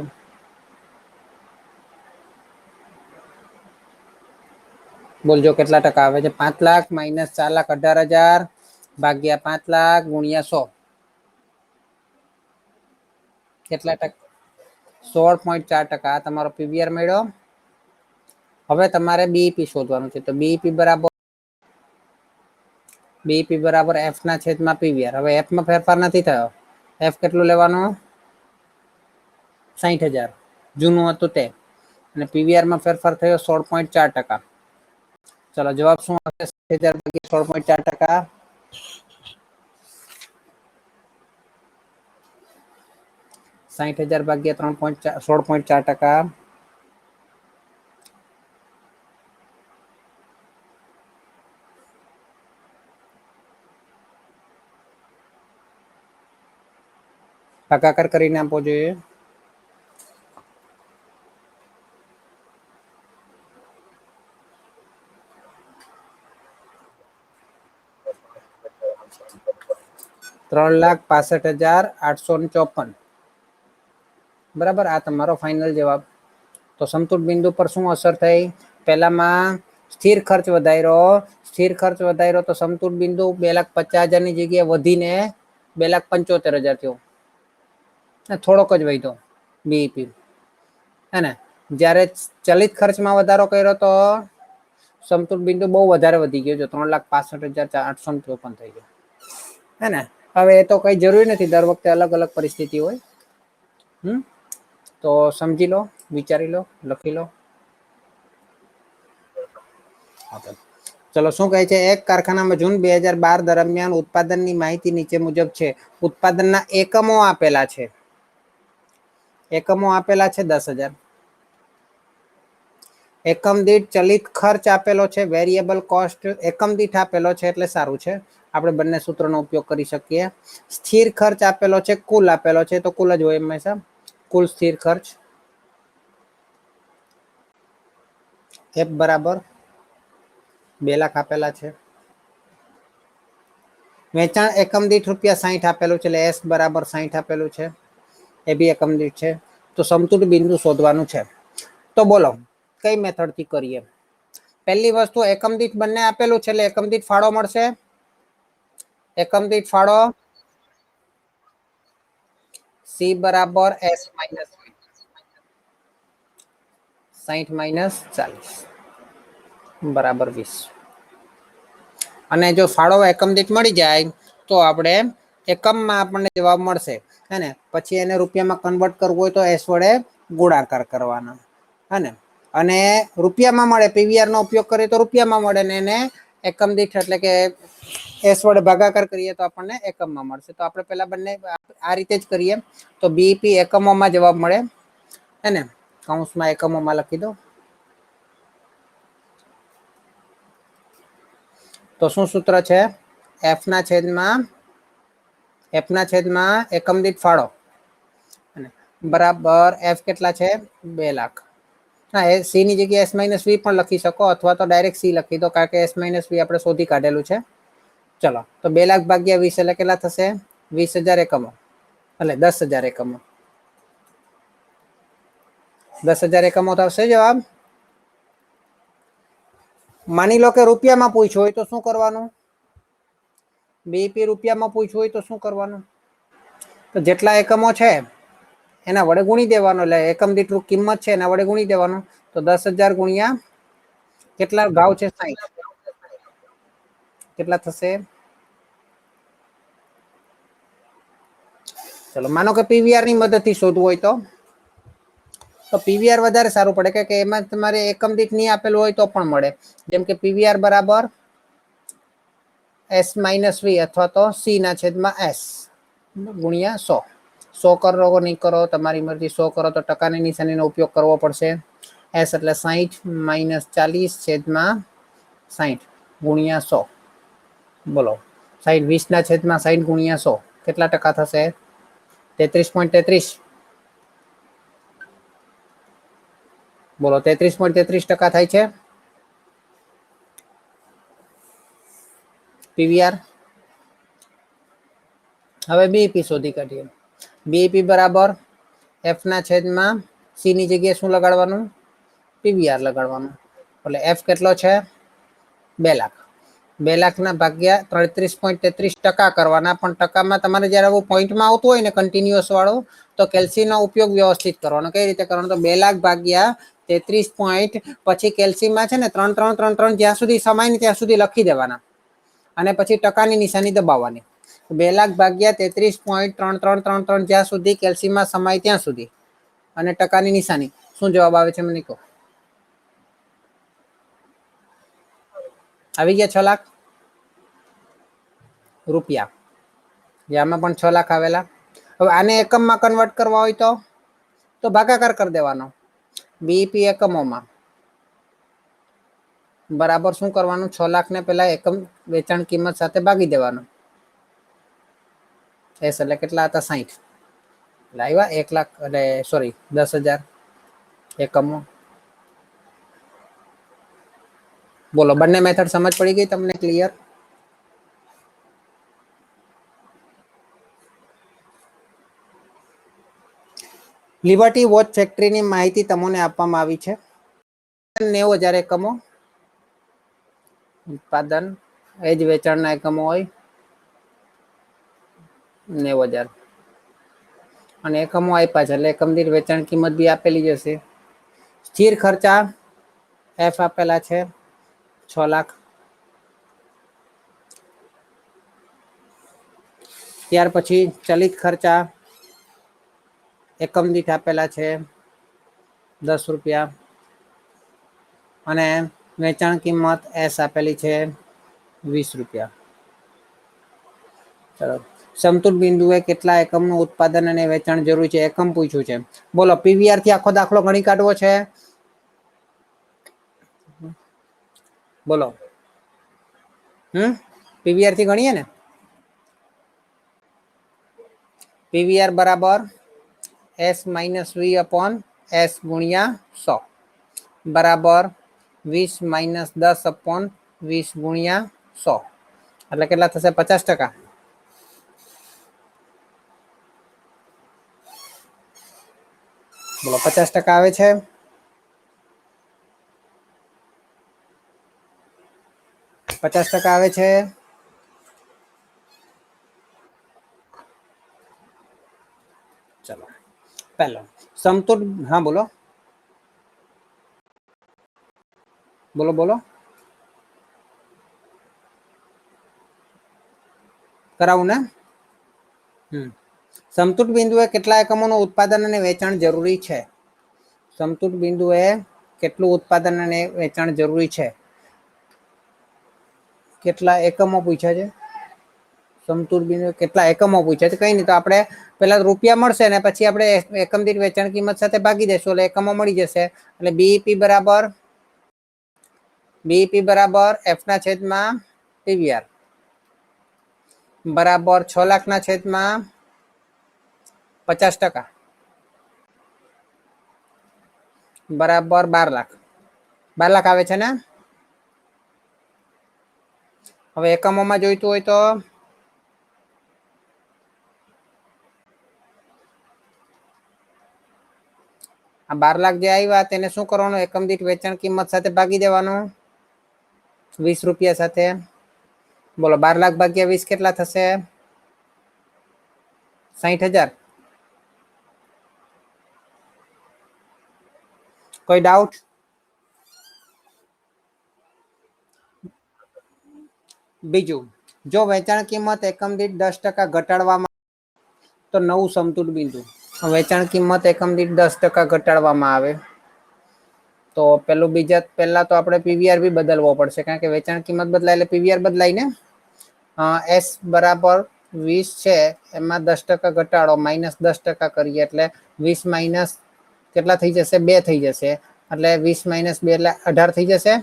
બોલજો કેટલા ટકા આવે છે? 5 લાખ માઇનસ 4,18,000 ભાગ્યા 5 લાખ ગુણ્યા 100. કેટલા ટકા? 16.4%. આ તમારો પીવીઆર મળ્યો. હવે તમારે બીઈપી શોધવાનું છે. તો બીઈપી બરાબર એફ ના છેદમાં પીવીઆર. હવે એફ માં ફેરફાર નથી થયો. એફ કેટલું લેવાનું? 60,000 જૂનું હતું તે. અને પીવીઆર માં ફેરફાર થયો 16.4%. ચલો જવાબ શું આવશે? 60,000 ભાગ્યા 16.4%. 60,000 ભાગ્યા 16.4%. ભાગાકાર કરીને આપવો જોઈએ. $3,65,854. બરાબર. આ તમારો ફાઇનલ જવાબ. તો સમતુલ બિંદુ પર શું અસર થઈ? પહેલામાં સ્થિર ખર્ચ વધાર્યો તો સમતુલ બિંદુ 2,50,000 ની જગ્યાએ વધીને 2,75,000 થયો. થોડોક જ વધ્યો બીઈપી, હે ને. જ્યારે ચલિત ખર્ચમાં વધારો કર્યો તો સમતુલ બિંદુ બહુ વધારે વધી ગયો છે. 3,65,854 થઈ ગયો, હે ને. હવે એ તો કઈ જરૂરી નથી. દર વખતે અલગ અલગ પરિસ્થિતિ હોય. તો સમજી લો, વિચારી લો, લખી લો. ચલો શું કહે છે? એક કારખાનામાં જૂન 2012 દરમિયાન ઉત્પાદનની માહિતી નીચે મુજબ છે. ઉત્પાદનના એકમો આપેલા છે. 10,000. એકમ દીઠ ચલિત ખર્ચ આપેલો છે. વેરિયેબલ કોસ્ટ એકમ દીઠ આપેલો છે, એટલે સારું છે. આપણે બંને સૂત્રનો ઉપયોગ કરી શકીએ. સ્થિર ખર્ચ આપેલો છે, કુલ આપેલો છે, તો કુલ જ હોય હંમેશા. કુલ સ્થિર ખર્ચ એફ બરાબર 2 લાખ આપેલા છે. વેચાણ એકમ દીઠ ₹60 આપેલું છે, એટલે એસ બરાબર 60 આપેલું છે. એ બી એકમ દીઠ છે. તો સમતુલ બિંદુ શોધવાનું છે. તો બોલો કઈ મેથડ થી કરીએ? પહેલી વસ્તુ, એકમ દીઠ બંને આપેલું છે, એટલે એકમ દીઠ ફાળો મળશે. એકમ દીઠ ફાળો સી બરાબર એસ માઇનસ 60 માઇનસ 40 બરાબર 20. અને જો ફાળો એકમ દીઠ મળી જાય તો આપણે એકમમાં આપણને જવાબ મળશે, હે ને. પછી એને રૂપિયામાં કન્વર્ટ કરવું હોય તો એસ વડે ગુણાકાર કરવાના, હે ને. અને રૂપિયામાં મળે, પીવીઆર નો ઉપયોગ કરીએ તો રૂપિયામાં મળે ને. એને એકમ દીઠ એટલે કે એસ વડે ભાગાકાર કરીએ તો આપણને એકમમાં મળશે. તો આપણે પહેલા બંને આ રીતે જ કરીએ તો બીઈપી એકમોમાં જવાબ મળે હે ને, કૌંસમાં એકમોમાં લખી દો. તો શું સૂત્ર છે? એફ ના છેદમાં એકમ દીઠ ફાળો બરાબર એફ કેટલા છે? 2 લાખ. હા, એ સી ની જગ્યાએ એસ માઇનસ વી પણ લખી શકો અથવા તો ડાયરેક્ટ સી લખી દો, કારણ કે એસ માઇનસ વી આપણે શોધી કાઢેલું છે. ચલો તો 2 લાખ ભાગ્યા 20 એટલે કેટલા થશે? 20,000 એકમો એટલે 10,000 એકમો. 10,000 એકમો થશે જવાબ. માની લો કે રૂપિયામાં પૂછ્યું હોય તો શું કરવાનું? બીઈપી રૂપિયામાં પૂછ્યું હોય તો શું કરવાનું? તો જેટલા એકમો છે એના વડે ગુણી દેવાનો, એટલે એકમ દીઠ કિંમત છે એના વડે ગુણી દેવાનો. તો 10,000 ગુણ્યા કેટલા ભાવ છે? 60. કેટલા થશે? ચલો માનો કે પીવીઆર ની મદદથી શોધવું હોય તો પીવીઆર વધારે સારું પડે કે એમાં તમારે એકમ દીઠ નહીં આપેલું હોય તો પણ મળે. જેમ કે પીવીઆર બરાબર એસ માઇનસ વી અથવા તો સી ના છેદમાં એસ ગુણ્યા 100. 100 કરો નહીં કરો તમારી મરજી, 100 કરો તો ટકાની નિશાનીનો ઉપયોગ કરવો પડશે. એસ એટલે 60 માઇનસ 40 છેદમાં 60 ગુણ્યા 100. બોલો 60 20 ના છેદમાં 60 ગુણ્યા 100 કેટલા ટકા થશે? 33.33. બોલો 33.33% થાય છે પીવીઆર. હવે બીઈપી શોધી કાઢીએ. બીઈપી બરાબર એફ ના છેદમાં સી ની જગ્યાએ શું લગાડવાનું? પીવીઆર લગાડવાનું. એટલે એફ કેટલો છે? 2 લાખ. 2 લાખ ના ભાગ્યા 33.33% કરવાના. પણ ટકામાં તમારે જયારે આવું પોઈન્ટમાં આવતું હોય ને કન્ટિન્યુઅસ વાળું, તો કેલ્સી નો ઉપયોગ વ્યવસ્થિત કરવાનો. કઈ રીતે કરવાનો? તો 2 લાખ ભાગ્યા 33 પોઈન્ટ પછી કેલ્સીમાં છે ને 3 જ્યાં સુધી સમાય ને ત્યાં સુધી લખી દેવાના અને પછી ટકાની નિશાની દબાવવાની. 2 લાખ ભાગ્યા 33.3333 જ્યાં સુધી કેલ્સીમાં સમાય ત્યાં સુધી અને ટકાની નિશાની. શું જવાબ આવે છે મને કહો? આવી ગયા 6 લાખ રૂપિયા. આમાં પણ 6 લાખ આવેલા. હવે આને એકમમાં કન્વર્ટ કરવા હોય તો ભાગાકાર કરી દેવાનો. બીઈપી એકમોમાં બરાબર શું કરવાનું? 6 લાખ ને પેલા એકમ વેચાણ કિંમત સાથે ભાગી દેવાનું. એસ એટલે કેટલા હતા? 60. એટલે આવ્યા 1 લાખ એટલે સોરી 10,000 એકમો. બોલો બંને મેથડ સમજ પડી ગઈ તમને? ક્લિયર? લિબર્ટી વોચ ફેક્ટરીની માહિતી તમને આપવામાં આવી છે. 90,000 એકમો ઉત્પાદન, એ જ વેચાણના એકમો હોય 90,000 અને એકમો આપ્યા છે એટલે એકમ દીઠ વેચાણ કિંમત બી આપેલી જશે. સ્થિર ખર્ચા એફ આપેલા છે 6 લાખ. ત્યાર પછી ચલિત ખર્ચા એકમ દીઠ આપેલા છે 10 રૂપિયા અને વેચાણ કિંમત એસ આપેલી છે 20 રૂપિયા. ચલો સમતુલ બિંદુએ કેટલા એકમનું ઉત્પાદન અને વેચાણ જરૂરી છે? એકમ પૂછ્યું છે. બોલો પીવીઆર થી આખો દાખલો ગણી કાઢવો છે. બોલો પીવીઆર થી ગણીએ ને. પીવીઆર બરાબર S minus V upon S ગુણ્યા 100 બરાબર 20 માઇનસ 10 અપોન 20 ગુણ્યા 100 એટલે કેટલા થશે? 50%. બોલો 50% આવે છે? %50 આવે છે? ચલો પહેલો સમતુલ, હા બોલો બોલો બોલો. કરાવું ને? સમતુલ બિંદુએ કેટલા એકમોનું ઉત્પાદન અને વેચાણ જરૂરી છે? સમતુલ બિંદુએ કેટલું ઉત્પાદન અને વેચાણ જરૂરી છે? કેટલા એકમો પૂછ્યા છે? સમતુલ બિંદુ કેટલા એકમો પૂછ્યા છે? કઈ નહીં, તો આપણે પેલા રૂપિયા મળશે ને પછી આપણે એકમ દીઠ વેચાણ કિંમત સાથે ભાગી દેશું એટલે એકમો મળી જશે. એટલે બીઈપી બરાબર એફ ના છેદમાં પીવીઆર બરાબર 6 લાખ ના છેદમાં 50% બરાબર 12 લાખ. 12 લાખ આવે છે ને? હવે એકમોમાં જોઈતું હોય તો આ 12 લાખ જે આવ્યા તેને શું કરવાનું? એકમ દીઠ વેચાણ કિંમત સાથે ભાગી દેવાનું 20 રૂપિયા સાથે. બોલો 12 લાખ ભાગ્યા 20 કેટલા થશે? 60,000. કોઈ ડાઉટ? બીજું, જો વેચાણ કિંમત એકમ દીઠ 10% ઘટાડવામાં તો નવું સમતુલ બિંદુ. વેચાણ કિંમત એકમ દીઠ 10% ઘટાડવામાં આવે તો પહેલા તો આપણે પીવીઆર બી બદલવો પડશે, કારણ કે વેચાણ કિંમત બદલાય એટલે પીવીઆર બદલાય ને. એસ બરાબર 20 છે, એમાં 10% ઘટાડો -10% કરીએ એટલે 20 માઇનસ કેટલા થઈ જશે? 2 થઈ જશે. એટલે 20 માઇનસ 2 એટલે 18 થઈ જશે.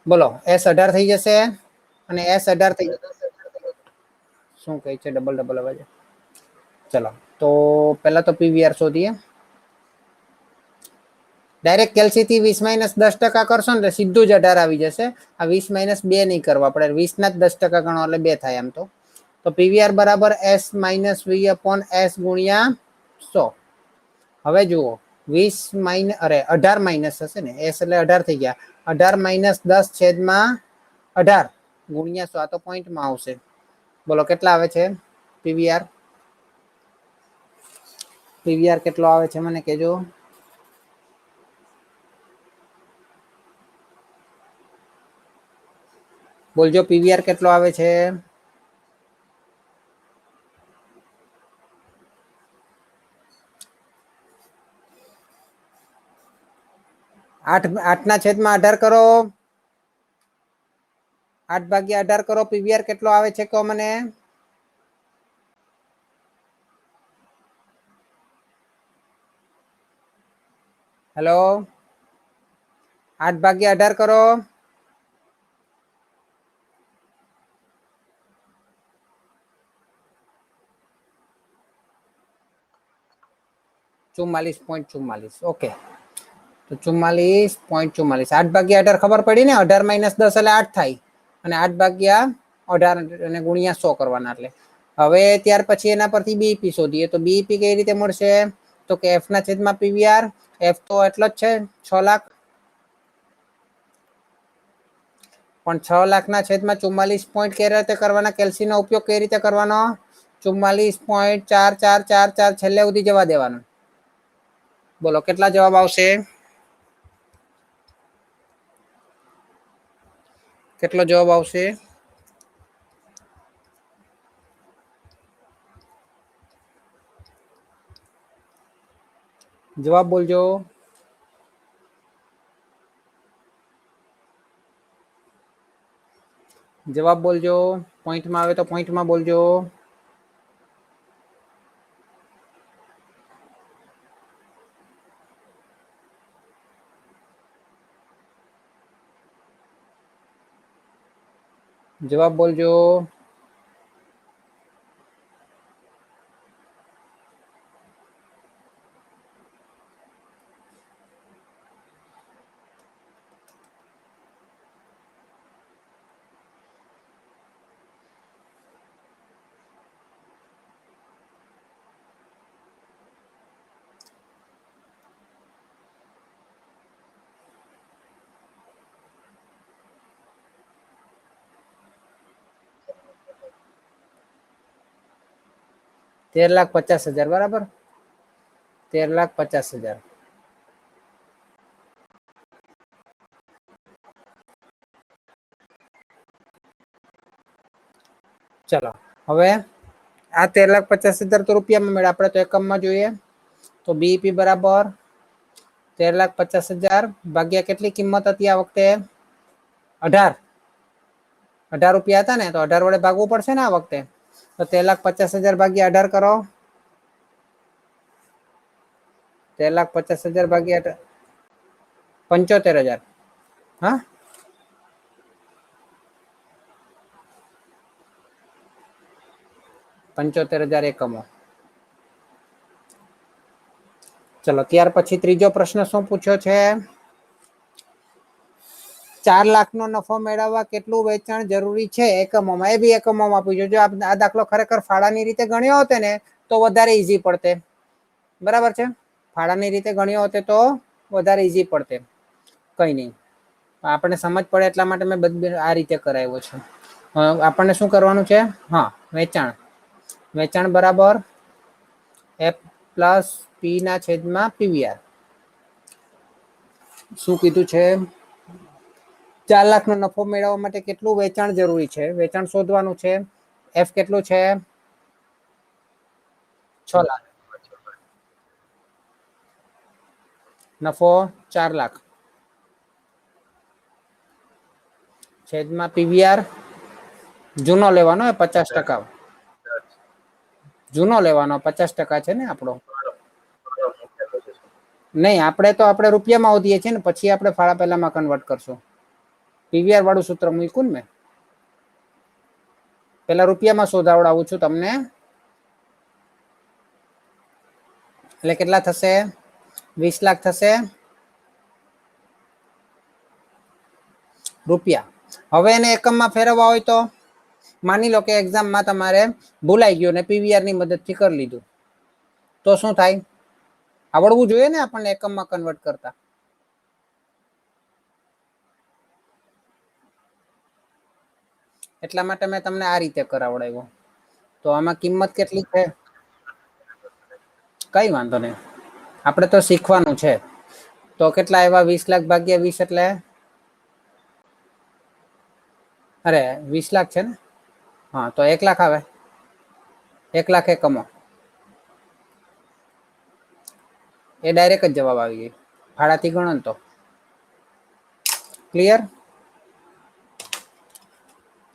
બોલો, એસ 18 થઈ જશે અને એસ 18 થઈ જશે. શું કહે છે? ડબલ અવાજ. ચલો, તો પહેલા તો પીવીઆર શોધીએ. ડાયરેક્ટ કેલ્સી થી 20 માઇનસ 10% કરશો ને સીધું જ 18 આવી જશે. આ 20 માઇનસ 2 નહીં કરવા પડે, 20 ના જ 10% ગણો એટલે 2 થાય. એમ તો પીવીઆર બરાબર S minus V upon S ગુણ્યા 100. હવે જુઓ, 18 માઇનસ હશે ને, એસ એટલે 18 થઈ ગયા. 18 માઇનસ 10 છેદમાં 18 ગુણ્યા 100, આ તો પોઈન્ટમાં આવશે. બોલો કેટલા આવે છે પીવીઆર? પીવીઆર કેટલો આવે છે મને કહેજો. બોલજો પીવીઆર કેટલો આવે છે? 8 ના છેદમાં 18 કરો. 8 ભાગ્યા 18 કરો. પીવીઆર કેટલો આવે છે કહો મને? હેલો, 8 ભાગ્યા 18 કરો. .44. ઓકે, તો 44.44. 8 ભાગ્યા 18 ખબર પડી ને? 18 માઇનસ 10 એટલે 8 થાય અને 8 ભાગ્યા 18 અને ગુણ્યા 100 કરવાના. એટલે હવે ત્યાર પછી એના પરથી બીઈપી શોધીએ. તો બીઈપી કઈ રીતે મળશે? તો કે એફ ના છેદમાં પીવીઆર. એફ તો એટલો જ છે 6 લાખ, પણ 6 લાખના છેદમાં 44 પોઈન્ટ કઈ રીતે કરવાના? કેલ્સીનો ઉપયોગ કઈ રીતે કરવાનો? 44.4444 છેલ્લે સુધી જવા દેવાનું. બોલો કેટલા જવાબ આવશે? કેટલો જવાબ આવશે? જવાબ બોલજો. જવાબ બોલજો. પોઈન્ટમાં આવે તો પોઈન્ટમાં બોલજો. જવાબ બોલજો. ₹13,50,000 બરાબર. 13,50,000. ચલો, હવે આ 13,50,000 તો રૂપિયામાં મળે. આપણે તો એકમમાં જોઈએ. તો બીઈપી બરાબર 13,50,000 ભાગ્યા કેટલી કિંમત હતી આ વખતે? 18 રૂપિયા હતા ને, તો 18 વડે ભાગવું પડશે ને આ વખતે. તો 13,50,000 ભાગ્યા 18 કરો. 13,50,000 ભાગ્યા 75,000. હા, $75,000 એકમો. ચલો, ત્યાર પછી ત્રીજો પ્રશ્ન શું પૂછ્યો છે? 4 લાખનો નફો મેળવવા કેટલું વેચાણ જરૂરી છે એકમોમાં? એ બી એકમોમાં પૂછ્યો. જો આ દાખલો ખરેખર ફાળાની રીતે ગણ્યો હોત ને તો વધારે ઈઝી પડતે. બરાબર છે, ફાળાની રીતે ગણ્યો હોત તો વધારે ઈઝી પડતે. કઈ નહીં, આપણને સમજ પડે એટલા માટે મેં બધું આ રીતે કરાવ્યો છે. આપણને શું કરવાનું છે? હા, વેચાણ બરાબર F પ્લસ P ના છેદમાં PVR. શું કીધું છે? 4 લાખનો નફો મેળવવા માટે કેટલું વેચાણ જરૂરી છે? વેચાણ શોધવાનું છે. F કેટલું છે? 6 લાખ. નફો 4 લાખ છેદમાં PVR. જૂનો લેવાનો 50%. જૂનો લેવાનો 50% છે ને આપણો. નહીં, આપણે રૂપિયામાં વધીએ છીએ ને, પછી આપણે ફાળા પહેલામાં કન્વર્ટ કરશું. PVR વાળું સૂત્ર મૂક્યું ને મેં. પેલા રૂપિયામાં શોધાવડાવું છું તમને. એટલે કેટલા થશે? 20 લાખ થશે રૂપિયા. હવે એને એકમમાં ફેરવવા હોય તો માની લો કે એક્ઝામમાં તમારે ભૂલાઈ ગયું ને PVR ની મદદથી કરી લીધું, તો શું થાય? આવડવું જોઈએ ને આપણને એકમમાં કન્વર્ટ કરતા. એટલા માટે મેં તમને આ રીતે કરાવડાવ્યો. તો આમાં કિંમત કેટલી છે? કઈ વાંધો નહીં, આપણે તો શીખવાનું છે. તો કેટલા આવ્યા? 20 લાખ ભાગ્યા 20 એટલે અરે 20 લાખ છે ને. હા, તો 1 લાખ આવે. 1 લાખ એકમો. એ ડાયરેક્ટ જ જવાબ આવી ગયો ફાળાથી ગણન તો. ક્લિયર?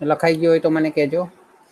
લખાઈ ગયો હોય તો મને કહેજો.